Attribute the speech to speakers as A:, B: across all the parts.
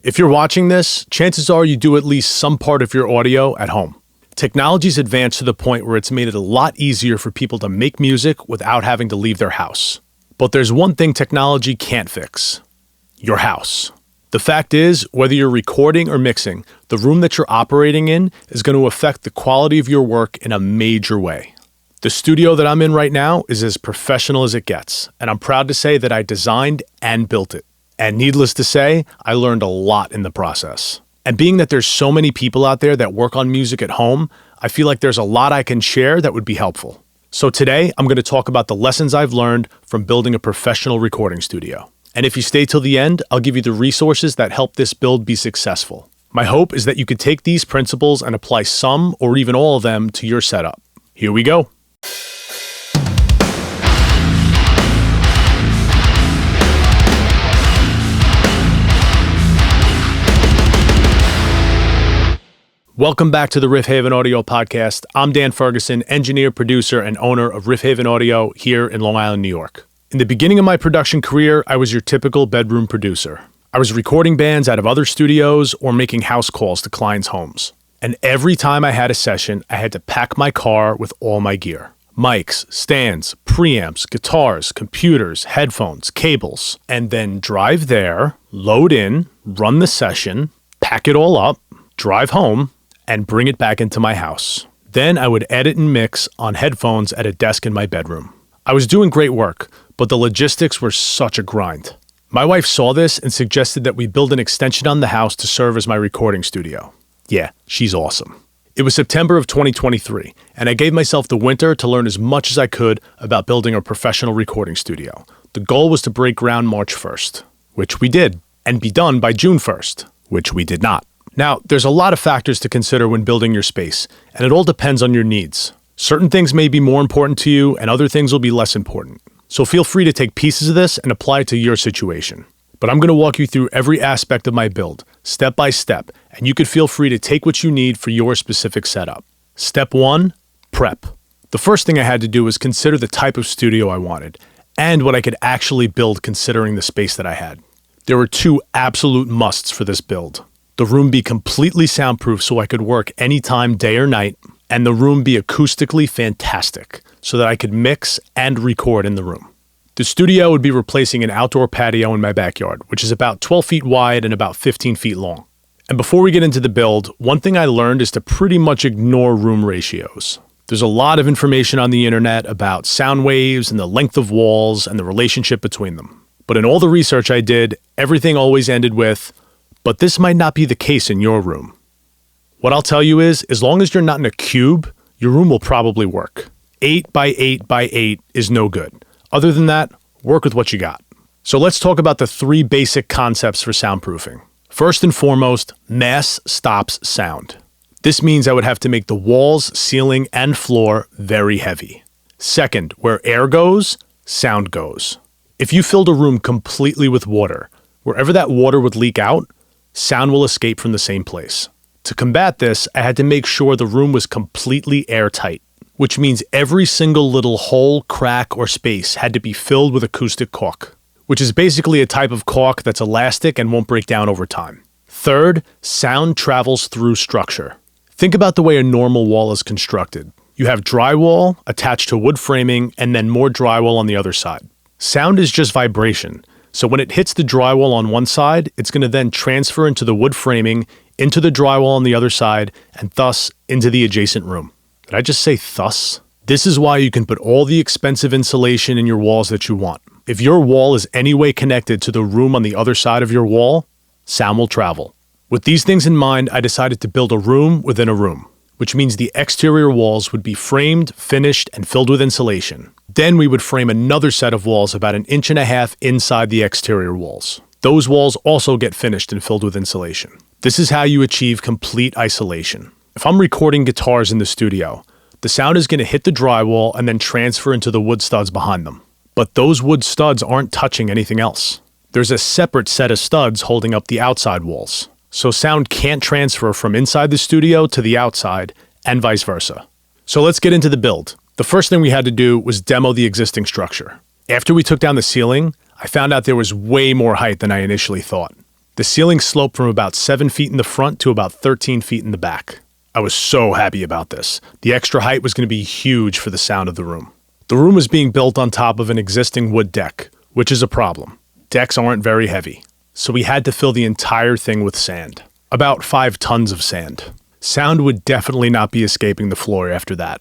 A: If you're watching this, chances are you do at least some part of your audio at home. Technology's advanced to the point where it's made it a lot easier for people to make music without having to leave their house. But there's one thing technology can't fix: your house. The fact is, whether you're recording or mixing, the room that you're operating in is going to affect the quality of your work in a major way. The studio that I'm in right now is as professional as it gets, and I'm proud to say that I designed and built it. And needless to say, I learned a lot in the process. And being that there's so many people out there that work on music at home, I feel like there's a lot I can share that would be helpful. So today, I'm going to talk about the lessons I've learned from building a professional recording studio. And if you stay till the end, I'll give you the resources that help this build be successful. My hope is that you could take these principles and apply some or even all of them to your setup. Here we go. Welcome back to the Riff Haven Audio Podcast. I'm Dan Ferguson, engineer, producer, and owner of Riff Haven Audio here in Long Island, New York. In the beginning of my production career, I was your typical bedroom producer. I was recording bands out of other studios or making house calls to clients' homes. And every time I had a session, I had to pack my car with all my gear. Mics, stands, preamps, guitars, computers, headphones, cables, and then drive there, load in, run the session, pack it all up, drive home, and bring it back into my house. Then I would edit and mix on headphones at a desk in my bedroom. I was doing great work, but the logistics were such a grind. My wife saw this and suggested that we build an extension on the house to serve as my recording studio. Yeah, she's awesome. It was September of 2023, and I gave myself the winter to learn as much as I could about building a professional recording studio. The goal was to break ground March 1st, which we did, and be done by June 1st, which we did not. Now, there's a lot of factors to consider when building your space, and it all depends on your needs. Certain things may be more important to you, and other things will be less important. So feel free to take pieces of this and apply it to your situation. But I'm going to walk you through every aspect of my build, step by step, and you could feel free to take what you need for your specific setup. Step 1, prep. The first thing I had to do was consider the type of studio I wanted, and what I could actually build considering the space that I had. There were two absolute musts for this build. The room be completely soundproof so I could work anytime, day or night, and the room be acoustically fantastic so that I could mix and record in the room. The studio would be replacing an outdoor patio in my backyard, which is about 12 feet wide and about 15 feet long. And before we get into the build, one thing I learned is to pretty much ignore room ratios. There's a lot of information on the internet about sound waves and the length of walls and the relationship between them. But in all the research I did, everything always ended with, but this might not be the case in your room. What I'll tell you is, as long as you're not in a cube, your room will probably work. 8 by 8 by 8 is no good. Other than that, work with what you got. So let's talk about the three basic concepts for soundproofing. First and foremost, mass stops sound. This means I would have to make the walls, ceiling, and floor very heavy. Second, where air goes, sound goes. If you filled a room completely with water, wherever that water would leak out, sound will escape from the same place. To combat this, I had to make sure the room was completely airtight, which means every single little hole, crack, or space had to be filled with acoustic caulk, which is basically a type of caulk that's elastic and won't break down over time. Third, sound travels through structure. Think about the way a normal wall is constructed. You have drywall attached to wood framing and then more drywall on the other side. Sound is just vibration. So when it hits the drywall on one side, it's going to then transfer into the wood framing, into the drywall on the other side, and thus into the adjacent room. Did I just say thus? This is why you can put all the expensive insulation in your walls that you want. If your wall is any way connected to the room on the other side of your wall, sound will travel. With these things in mind, I decided to build a room within a room, which means the exterior walls would be framed, finished, and filled with insulation. Then we would frame another set of walls about 1.5 inches inside the exterior walls. Those walls also get finished and filled with insulation. This is how you achieve complete isolation. If I'm recording guitars in the studio, the sound is going to hit the drywall and then transfer into the wood studs behind them. But those wood studs aren't touching anything else. There's a separate set of studs holding up the outside walls. So sound can't transfer from inside the studio to the outside and vice versa. So let's get into the build. The first thing we had to do was demo the existing structure. After we took down the ceiling, I found out there was way more height than I initially thought. The ceiling sloped from about 7 feet in the front to about 13 feet in the back. I was so happy about this. The extra height was going to be huge for the sound of the room. The room was being built on top of an existing wood deck, which is a problem. Decks aren't very heavy, so we had to fill the entire thing with sand. About 5 tons of sand. Sound would definitely not be escaping the floor after that.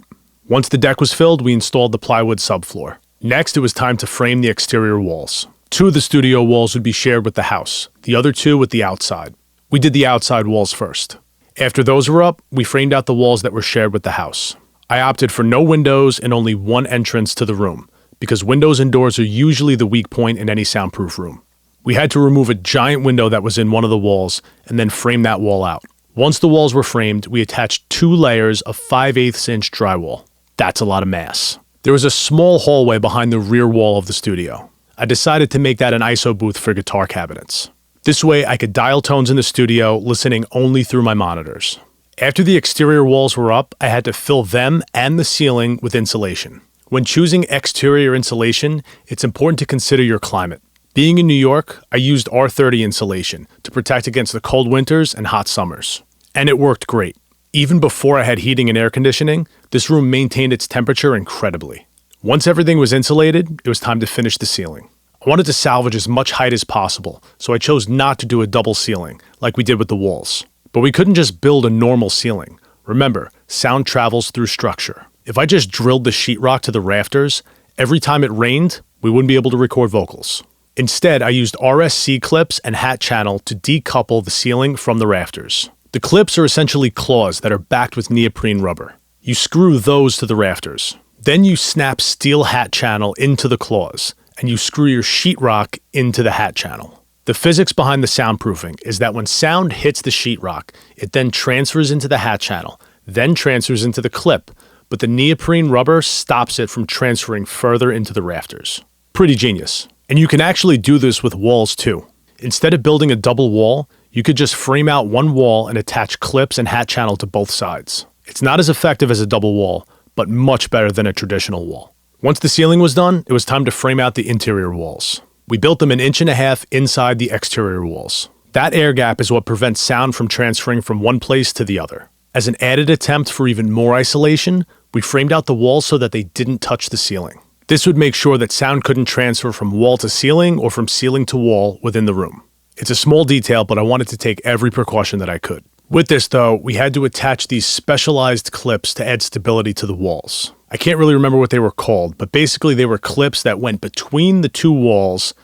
A: Once the deck was filled, we installed the plywood subfloor. Next, it was time to frame the exterior walls. 2 of the studio walls would be shared with the house, the other 2 with the outside. We did the outside walls first. After those were up, we framed out the walls that were shared with the house. I opted for no windows and only one entrance to the room, because windows and doors are usually the weak point in any soundproof room. We had to remove a giant window that was in one of the walls and then frame that wall out. Once the walls were framed, we attached 2 layers of 5/8 inch drywall. That's a lot of mass. There was a small hallway behind the rear wall of the studio. I decided to make that an ISO booth for guitar cabinets. This way I could dial tones in the studio, listening only through my monitors. After the exterior walls were up, I had to fill them and the ceiling with insulation. When choosing exterior insulation, it's important to consider your climate. Being in New York, I used R30 insulation to protect against the cold winters and hot summers. And it worked great. Even before I had heating and air conditioning, this room maintained its temperature incredibly. Once everything was insulated, it was time to finish the ceiling. I wanted to salvage as much height as possible, so I chose not to do a double ceiling, like we did with the walls. But we couldn't just build a normal ceiling. Remember, sound travels through structure. If I just drilled the sheetrock to the rafters, every time it rained, we wouldn't be able to record vocals. Instead, I used RSC clips and hat channel to decouple the ceiling from the rafters. The clips are essentially claws that are backed with neoprene rubber. You screw those to the rafters. Then you snap steel hat channel into the claws, and you screw your sheetrock into the hat channel. The physics behind the soundproofing is that when sound hits the sheetrock, it then transfers into the hat channel, then transfers into the clip, but the neoprene rubber stops it from transferring further into the rafters. Pretty genius. And you can actually do this with walls too. Instead of building a double wall, you could just frame out one wall and attach clips and hat channel to both sides. It's not as effective as a double wall, but much better than a traditional wall. Once the ceiling was done, it was time to frame out the interior walls. We built them 1.5 inches inside the exterior walls. That air gap is what prevents sound from transferring from one place to the other. As an added attempt for even more isolation, we framed out the walls so that they didn't touch the ceiling. This would make sure that sound couldn't transfer from wall to ceiling or from ceiling to wall within the room. It's a small detail, but I wanted to take every precaution that I could. With this though, we had to attach these specialized clips to add stability to the walls. I can't really remember what they were called, but basically they were clips that went between the 2 walls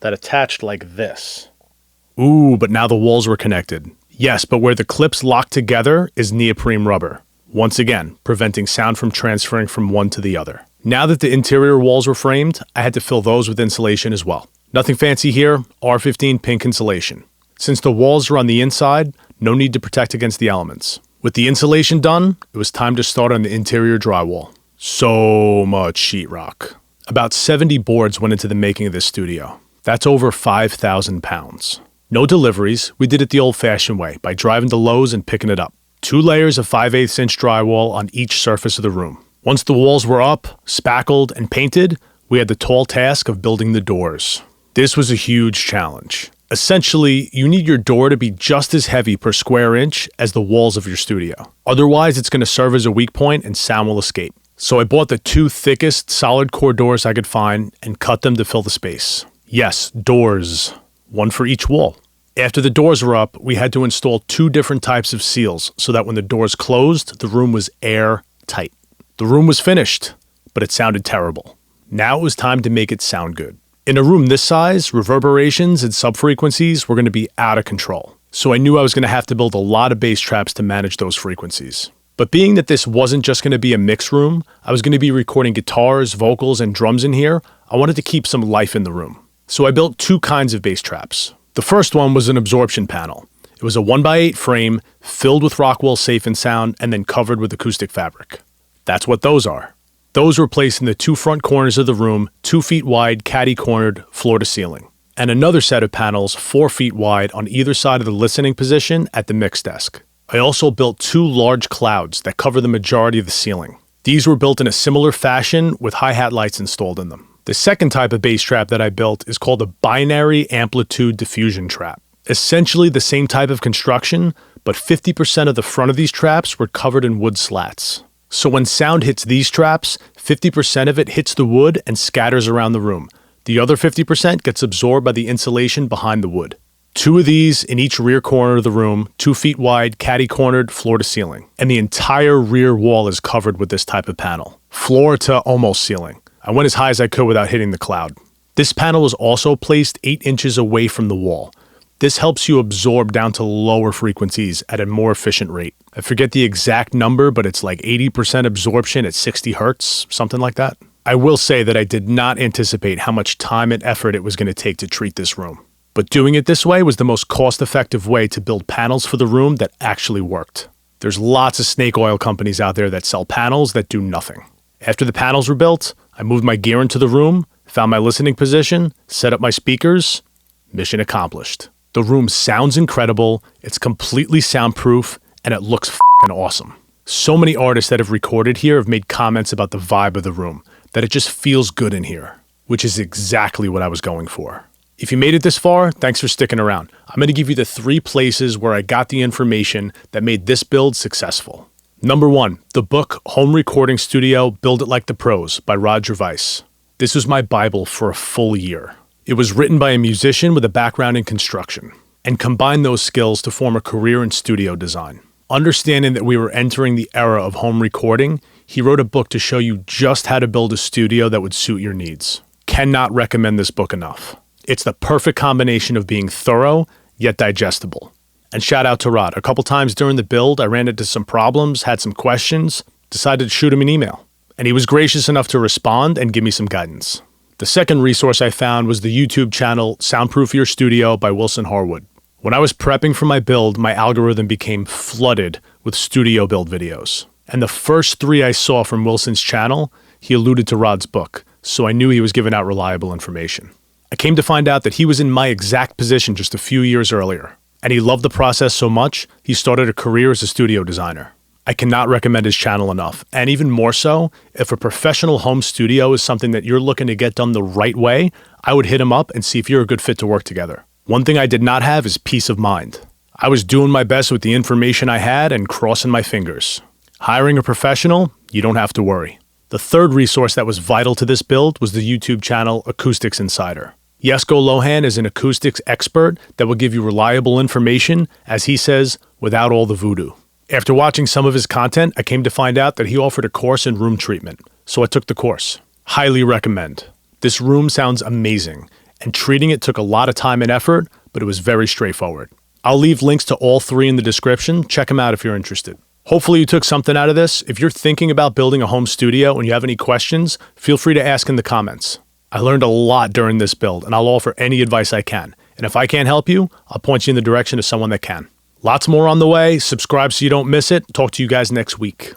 A: that attached like this. Ooh, but now the walls were connected. Yes, but where the clips lock together is neoprene rubber. Once again, preventing sound from transferring from one to the other. Now that the interior walls were framed, I had to fill those with insulation as well. Nothing fancy here, R15 pink insulation. Since the walls are on the inside, no need to protect against the elements. With the insulation done, it was time to start on the interior drywall. So much sheetrock. About 70 boards went into the making of this studio. That's over 5,000 pounds. No deliveries, we did it the old-fashioned way, by driving to Lowe's and picking it up. 2 layers of 5/8 inch drywall on each surface of the room. Once the walls were up, spackled, and painted, we had the tall task of building the doors. This was a huge challenge. Essentially, you need your door to be just as heavy per square inch as the walls of your studio. Otherwise, it's going to serve as a weak point and sound will escape. So I bought the 2 thickest solid core doors I could find and cut them to fill the space. Yes, doors. 1 for each wall. After the doors were up, we had to install 2 different types of seals so that when the doors closed, the room was airtight. The room was finished, but it sounded terrible. Now it was time to make it sound good. In a room this size, reverberations and subfrequencies were going to be out of control. So I knew I was going to have to build a lot of bass traps to manage those frequencies. But being that this wasn't just going to be a mix room, I was going to be recording guitars, vocals, and drums in here, I wanted to keep some life in the room. So I built 2 kinds of bass traps. The first one was an absorption panel. It was a 1x8 frame filled with Rockwell Safe and Sound and then covered with acoustic fabric. That's what those are. Those were placed in the 2 front corners of the room, 2 feet wide, caddy-cornered, floor to ceiling. And another set of panels, 4 feet wide, on either side of the listening position at the mix desk. I also built 2 large clouds that cover the majority of the ceiling. These were built in a similar fashion with hi-hat lights installed in them. The second type of bass trap that I built is called a binary amplitude diffusion trap. Essentially the same type of construction, but 50% of the front of these traps were covered in wood slats. So when sound hits these traps, 50% of it hits the wood and scatters around the room. The other 50% gets absorbed by the insulation behind the wood. 2 of these in each rear corner of the room, 2 feet wide, catty-cornered, floor to ceiling. And the entire rear wall is covered with this type of panel, floor to almost ceiling. I went as high as I could without hitting the cloud. This panel was also placed 8 inches away from the wall. This helps you absorb down to lower frequencies at a more efficient rate. I forget the exact number, but it's like 80% absorption at 60 hertz, something like that. I will say that I did not anticipate how much time and effort it was going to take to treat this room. But doing it this way was the most cost-effective way to build panels for the room that actually worked. There's lots of snake oil companies out there that sell panels that do nothing. After the panels were built, I moved my gear into the room, found my listening position, set up my speakers. Mission accomplished. The room sounds incredible, it's completely soundproof, and it looks f***ing awesome. So many artists that have recorded here have made comments about the vibe of the room, that it just feels good in here, which is exactly what I was going for. If you made it this far, thanks for sticking around. I'm going to give you the 3 places where I got the information that made this build successful. Number 1, the book Home Recording Studio, Build It Like the Pros by Rod Gervais. This was my Bible for a full year. It was written by a musician with a background in construction, and combined those skills to form a career in studio design. Understanding that we were entering the era of home recording, he wrote a book to show you just how to build a studio that would suit your needs. Cannot recommend this book enough. It's the perfect combination of being thorough, yet digestible. And shout out to Rod. A couple times during the build, I ran into some problems, had some questions, decided to shoot him an email. And he was gracious enough to respond and give me some guidance. The second resource I found was the YouTube channel Soundproof Your Studio by Wilson Harwood. When I was prepping for my build, my algorithm became flooded with studio build videos. And the first 3 I saw from Wilson's channel, he alluded to Rod's book, so I knew he was giving out reliable information. I came to find out that he was in my exact position just a few years earlier, and he loved the process so much, he started a career as a studio designer. I cannot recommend his channel enough, and even more so, if a professional home studio is something that you're looking to get done the right way, I would hit him up and see if you're a good fit to work together. One thing I did not have is peace of mind. I was doing my best with the information I had and crossing my fingers. Hiring a professional, you don't have to worry. The third resource that was vital to this build was the YouTube channel Acoustics Insider. Yesko Lohan is an acoustics expert that will give you reliable information, as he says, without all the voodoo. After watching some of his content, I came to find out that he offered a course in room treatment, so I took the course. Highly recommend. This room sounds amazing, and treating it took a lot of time and effort, but it was very straightforward. I'll leave links to all 3 in the description. Check them out if you're interested. Hopefully you took something out of this. If you're thinking about building a home studio and you have any questions, feel free to ask in the comments. I learned a lot during this build, and I'll offer any advice I can. And if I can't help you, I'll point you in the direction of someone that can. Lots more on the way. Subscribe so you don't miss it. Talk to you guys next week.